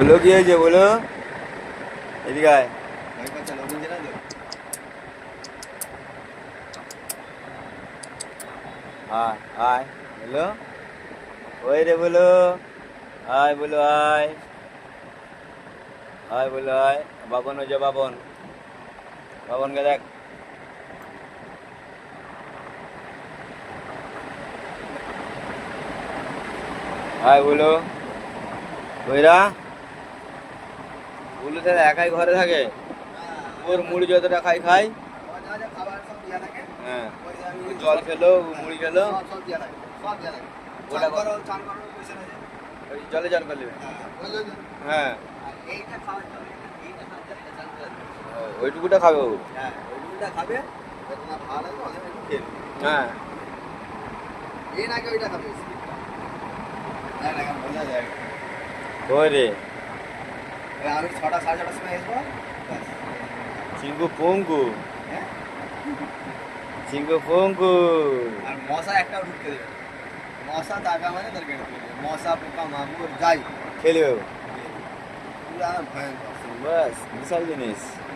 বলো কি হয়েছে বলো, এদিকে আয়। আয় আয় বলো, ওই রে বলো, আয় বলো আয়, আয় বলো আয়। বাবন হয়েছে বাবন, বাবনকে দেখ। আয় বলো, বইরা বলু তাহলে একাই ঘরে থাকে, ওর মুড়ি যতটা খাই খাই। হ্যাঁ, জল খেলো, মুড়ি খেলো, ওটা ওই জলে চান করে নেবে। হ্যাঁ, ওইটুকুটা খাবে ও। হ্যাঁ, ওই রে আমি 6টা 6:30টার সময় আসবো। চিঙ্কু পঙ্কু, চিঙ্কু পঙ্কু। আর মশা একটাও ঢুকতে দেবে না। মশা দাগা মানে তার কেটে দেবে, মশা পোকা মাগুর যাই খেলবে ও। পুরা ভয়ঙ্কর। বাস বিশাল জিনিস।